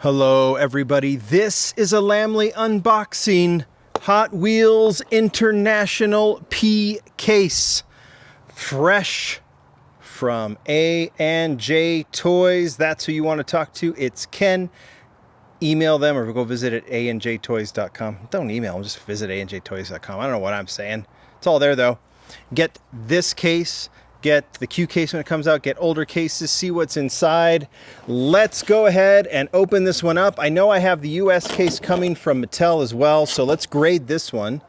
Hello everybody, this is a Lamley unboxing. Hot Wheels International P case. Fresh from A&J Toys. That's who you want to talk to. It's Ken. Email them or go visit at andjtoys.com. Don't email them, just visit andjtoys.com. I don't know what I'm saying. It's all there though. Get this case. Get the Q case when it comes out, get older cases, see what's inside. Let's go ahead and open this one up. I know I have the US case coming from Mattel as well, so let's grade this one.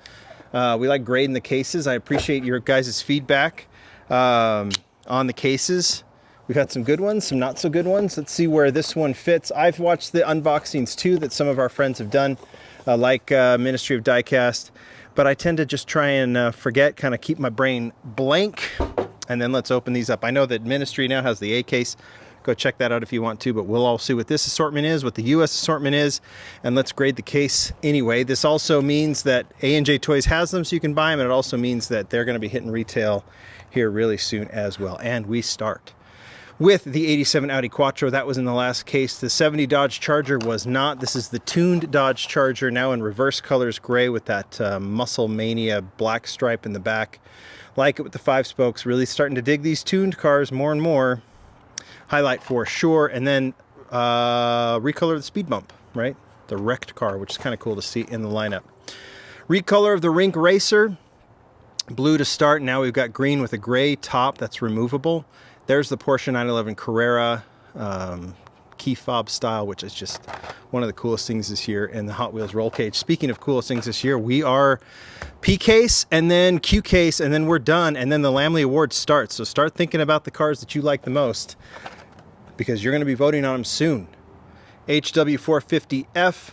We like grading the cases. I appreciate your guys' feedback on the cases. We've had some good ones, some not so good ones. Let's see where this one fits. I've watched the unboxings too that some of our friends have done, like Ministry of Diecast, but I tend to just try and forget, kind of keep my brain blank. And then let's open these up. I know that Ministry now has the A case. Go check that out if you want to, but we'll all see what this assortment is, what the US assortment is, and let's grade the case anyway. This also means that A&J Toys has them so you can buy them, and it also means that they're gonna be hitting retail here really soon as well. And we start with the 87 Audi Quattro. That was in the last case. The 70 Dodge Charger was not. This is the tuned Dodge Charger, now in reverse colors, gray with that Muscle Mania black stripe in the back. Like it with the 5 spokes. Really starting to dig these tuned cars more and more. Highlight for sure. And then recolor the speed bump, right? The wrecked car, which is kind of cool to see in the lineup. Recolor of the Rink Racer. Blue to start. Now we've got green with a gray top that's removable. There's the Porsche 911 Carrera key fob style, which is just one of the coolest things this year in the Hot Wheels roll cage. Speaking of coolest things this year, we are P case and then Q case, and then we're done, and then the Lamley Awards starts. So start thinking about the cars that you like the most, because you're going to be voting on them soon. HW450F.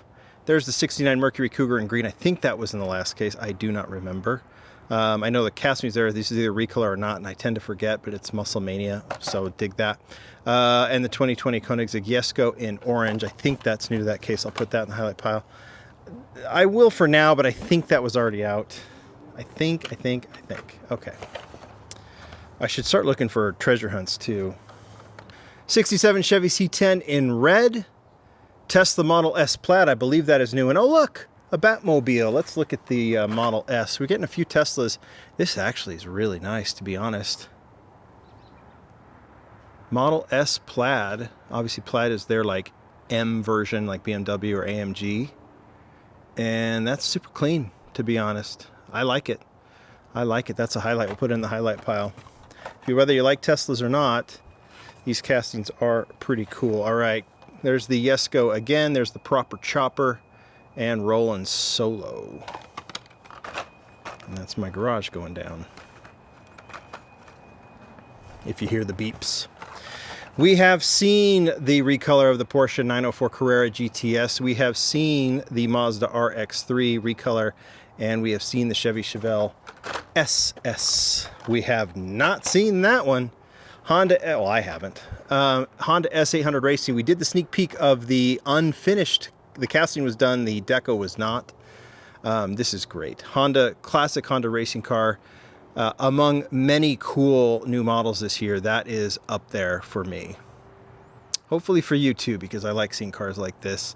There's the 69 Mercury Cougar in green. I think that was in the last case. I do not remember. I know the castings there, this is either recolor or not, and I tend to forget, but it's Muscle Mania, so dig that. And the 2020 Koenigsegg Jesko in orange. I think that's new to that case. I'll put that in the highlight pile. I will for now, but I think that was already out. I think. Okay. I should start looking for treasure hunts too. 67 Chevy C10 in red. Tesla Model S Plaid, I believe that is new. And oh look! A Batmobile. Let's look at the Model S. We're getting a few Teslas. This actually is really nice, to be honest. Model S Plaid. Obviously, Plaid is their like M version, like BMW or AMG. And that's super clean, to be honest. I like it. I like it. That's a highlight. We'll put it in the highlight pile. Whether you like Teslas or not, these castings are pretty cool. All right. There's the Jesko again. There's the proper chopper. And rolling solo. And that's my garage going down. If you hear the beeps. We have seen the recolor of the Porsche 904 Carrera GTS. We have seen the Mazda RX-3 recolor. And we have seen the Chevy Chevelle SS. We have not seen that one. Honda, well, I haven't. Honda S800 Racing. We did the sneak peek of the unfinished. The casting was done, the deco was not. This is great. Classic Honda racing car. Among many cool new models this year, that is up there for me. Hopefully for you too, because I like seeing cars like this.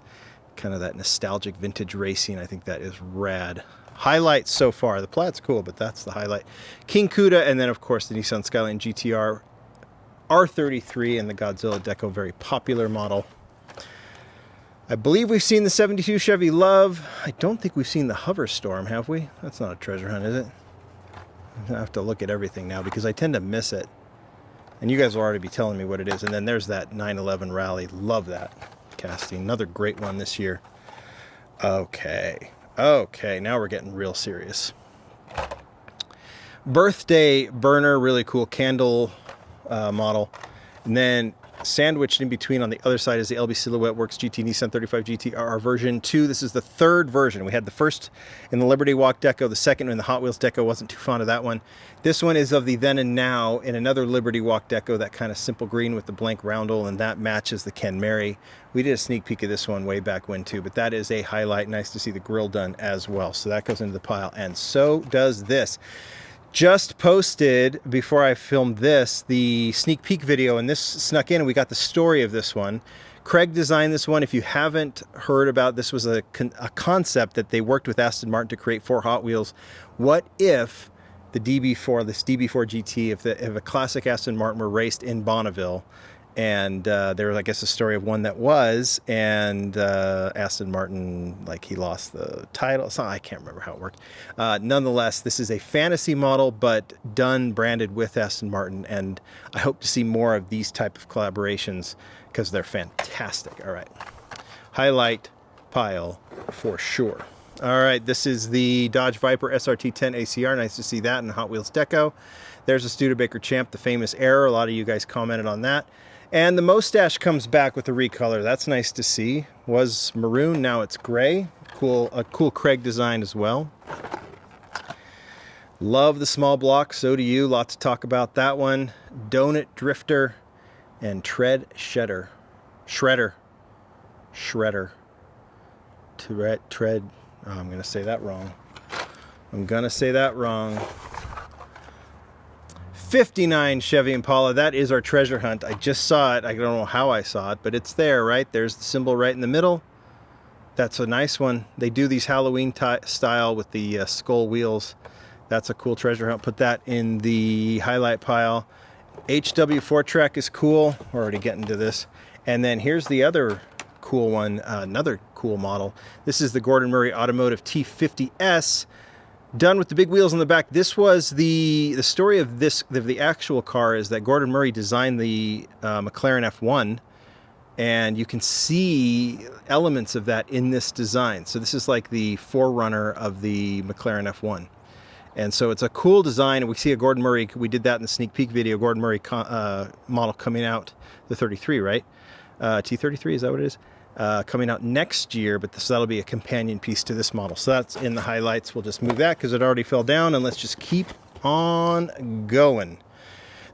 Kind of that nostalgic vintage racing. I think that is rad. Highlights so far. The Plaid's cool, but that's the highlight. King Cuda, and then of course the Nissan Skyline GTR R33 and the Godzilla deco, very popular model. I believe we've seen the 72 Chevy Love. I don't think we've seen the Hover Storm, have we? That's not a treasure hunt, is it? I have to look at everything now because I tend to miss it. And you guys will already be telling me what it is. And then there's that 911 Rally. Love that casting. Another great one this year. Okay. Now we're getting real serious. Birthday burner, really cool candle model. And then sandwiched in between on the other side is the LB Silhouette Works GT Nissan 35 GTR version 2. This is the third version. We had the first in the Liberty Walk deco, the second in the Hot Wheels deco. Wasn't too fond of that one. This one is of the then and now in another Liberty Walk deco, that kind of simple green with the blank roundel, and that matches the Ken Mary. We did a sneak peek of this one way back when too, but that is a highlight. Nice to see the grill done as well. So that goes into the pile, and so does this. Just posted, before I filmed this, the sneak peek video, and this snuck in, and we got the story of this one. Craig designed this one. If you haven't heard about this, was a concept that they worked with Aston Martin to create for Hot Wheels. What if the DB4, this DB4 GT, if a classic Aston Martin were raced in Bonneville, and there was, I guess, a story of one that was, and Aston Martin, like, he lost the title. So I can't remember how it worked. Nonetheless, this is a fantasy model, but done, branded with Aston Martin, and I hope to see more of these type of collaborations because they're fantastic. All right, highlight pile for sure. All right, this is the Dodge Viper SRT10 ACR. Nice to see that in Hot Wheels Deco. There's a Studebaker Champ, the famous Error. A lot of you guys commented on that. And the Mustache comes back with a recolor. That's nice to see. Was maroon, now it's gray. Cool, a cool Craig design as well. Love the small block, so do you. Lots to talk about that one. Donut Drifter and Shredder. Oh, I'm gonna say that wrong. 59 Chevy Impala. That is our treasure hunt. I just saw it. I don't know how I saw it, but it's there, right? There's the symbol right in the middle. That's a nice one. They do these Halloween style with the skull wheels. That's a cool treasure hunt. Put that in the highlight pile. HW4 Trek is cool. We're already getting to this. And then here's the other cool one, another cool model. This is the Gordon Murray Automotive T50S. Done with the big wheels on the back. This was the story of this, the actual car is that Gordon Murray designed the McLaren F1, and you can see elements of that in this design. So this is like the forerunner of the McLaren F1. And so it's a cool design, and we see a Gordon Murray, we did that in the sneak peek video, Gordon Murray model coming out, the 33, right? T33, is that what it is? Coming out next year, but that'll be a companion piece to this model. So that's in the highlights. We'll just move that because it already fell down, and let's just keep on going.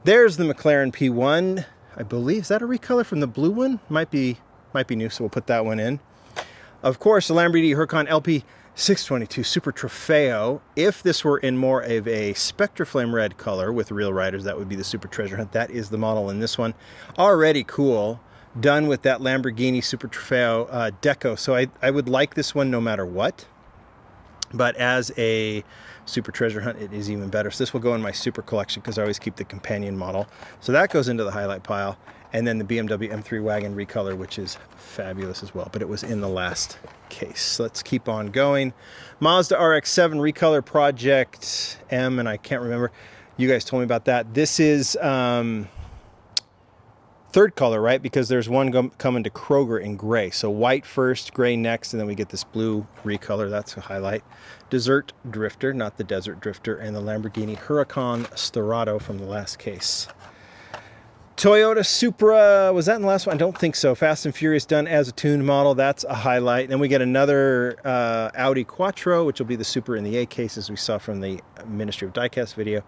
There's the McLaren P1. I believe, is that a recolor from the blue one? Might be new, so we'll put that one in. Of course, the Lamborghini Huracan LP 622 Super Trofeo. If this were in more of a Spectraflame red color with real riders, that would be the Super Treasure Hunt. That is the model in this one. Already cool. Done with that Lamborghini Super Trofeo deco. So I would like this one no matter what. But as a Super Treasure Hunt, it is even better. So this will go in my Super collection because I always keep the companion model. So that goes into the highlight pile. And then the BMW M3 Wagon recolor, which is fabulous as well. But it was in the last case. Let's keep on going. Mazda RX-7 recolor Project M, and I can't remember. You guys told me about that. This is third color, right? Because there's one coming to Kroger in gray. So white first, gray next, and then we get this blue recolor. That's a highlight. Desert Drifter, not the Desert Drifter, and the Lamborghini Huracan Storado from the last case. Toyota Supra, was that in the last one? I don't think so. Fast and Furious done as a tuned model. That's a highlight. Then we get another Audi Quattro, which will be the Supra in the A case, as we saw from the Ministry of Diecast video,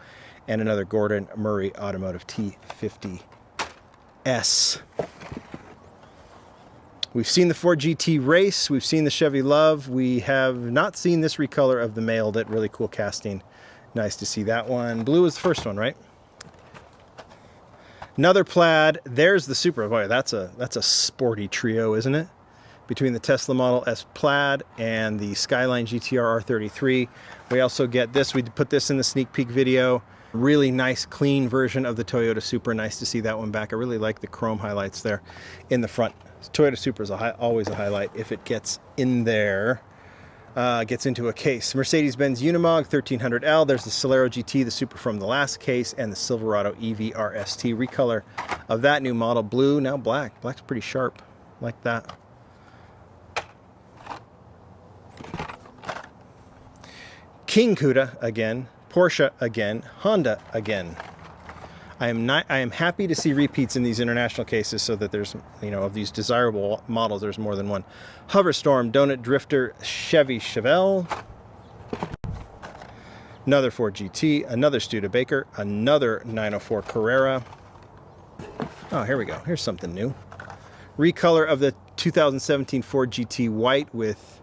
and another Gordon Murray Automotive T50S. We've seen the Ford GT Race. We've seen the Chevy Love. We have not seen this recolor of the Mailed It. Really cool casting. Nice to see that one. Blue is the first one, right? Another plaid. There's the Supra. Boy, that's a sporty trio, isn't it? Between the Tesla Model S Plaid and the Skyline GTR R33. We also get this. We put this in the sneak peek video. Really nice, clean version of the Toyota Supra. Nice to see that one back. I really like the chrome highlights there in the front. Toyota Supra is always a highlight if it gets in there. Gets into a case. Mercedes-Benz Unimog 1300L. There's the Solero GT, the Supra from the last case, and the Silverado EV RST recolor of that new model. Blue, now black. Black's pretty sharp, like that. King Cuda again. Porsche again. Honda again. I am happy to see repeats in these international cases so that there's, of these desirable models, there's more than one. Hoverstorm, Donut Drifter, Chevy Chevelle. Another Ford GT, another Studebaker, another 904 Carrera. Oh, here we go. Here's something new. Recolor of the 2017 Ford GT White with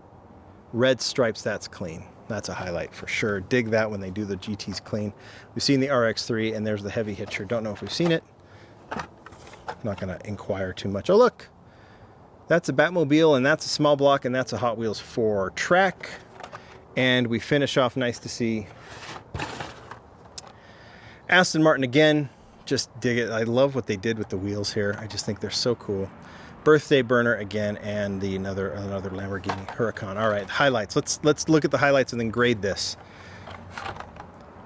red stripes. That's clean. That's a highlight for sure. Dig that when they do the GTs clean. We've seen the RX-3, and there's the heavy hitcher. Don't know if we've seen it. I'm not going to inquire too much. Oh, look. That's a Batmobile, and that's a small block, and that's a Hot Wheels 4 track. And we finish off, nice to see, Aston Martin again. Just dig it. I love what they did with the wheels here. I just think they're so cool. Birthday Burner again, and the another Lamborghini Huracan. All right, highlights. Let's look at the highlights and then grade this.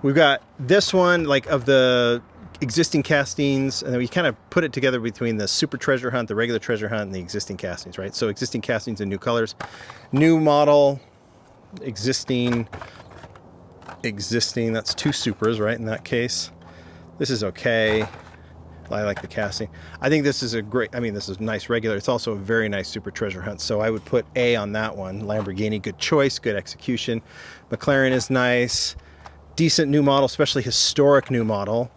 We've got this one, like, of the existing castings, and then we kind of put it together between the Super Treasure Hunt, the regular Treasure Hunt, and the existing castings, right? So existing castings in new colors, new model, existing, that's 2 Supers, right, in that case. This is okay. I like the casting. I think this is a great, this is nice regular. It's also a very nice Super Treasure Hunt, so I would put A on that one. Lamborghini, good choice, good execution. McLaren is nice. Decent new model, especially historic new model.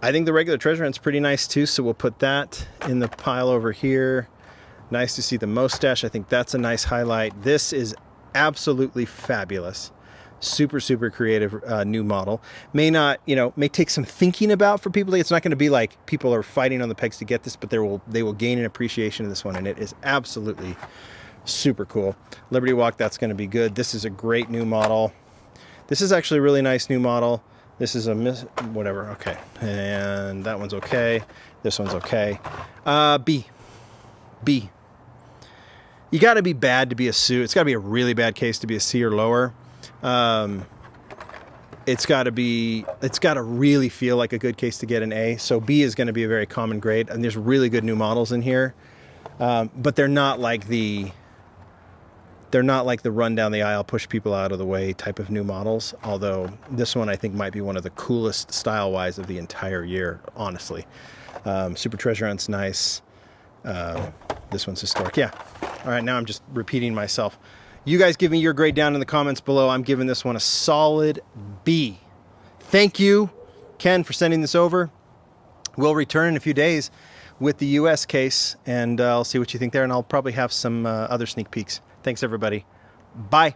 I think the regular Treasure Hunt's pretty nice too, so we'll put that in the pile over here. Nice to see the mustache. I think that's a nice highlight. This is absolutely fabulous. Super, super creative new model. May not, may take some thinking about for people. It's not going to be like people are fighting on the pegs to get this, but they will gain an appreciation of this one, and it is absolutely super cool. Liberty Walk, that's going to be good. This is a great new model. This is actually a really nice new model. This is a whatever, okay. And that one's okay. This one's okay. B. You got to be bad to be a C. It's got to be a really bad case to be a C or lower. It's got to really feel like a good case to get an A. So B is going to be a very common grade. And there's really good new models in here. But they're not like the run down the aisle, push people out of the way type of new models. Although this one I think might be one of the coolest style-wise of the entire year, honestly. Super Treasure Hunt's nice. This one's historic. Yeah. All right, now I'm just repeating myself. You guys give me your grade down in the comments below. I'm giving this one a solid B. Thank you, Ken, for sending this over. We'll return in a few days with the US case, and I'll see what you think there, and I'll probably have some other sneak peeks. Thanks, everybody. Bye.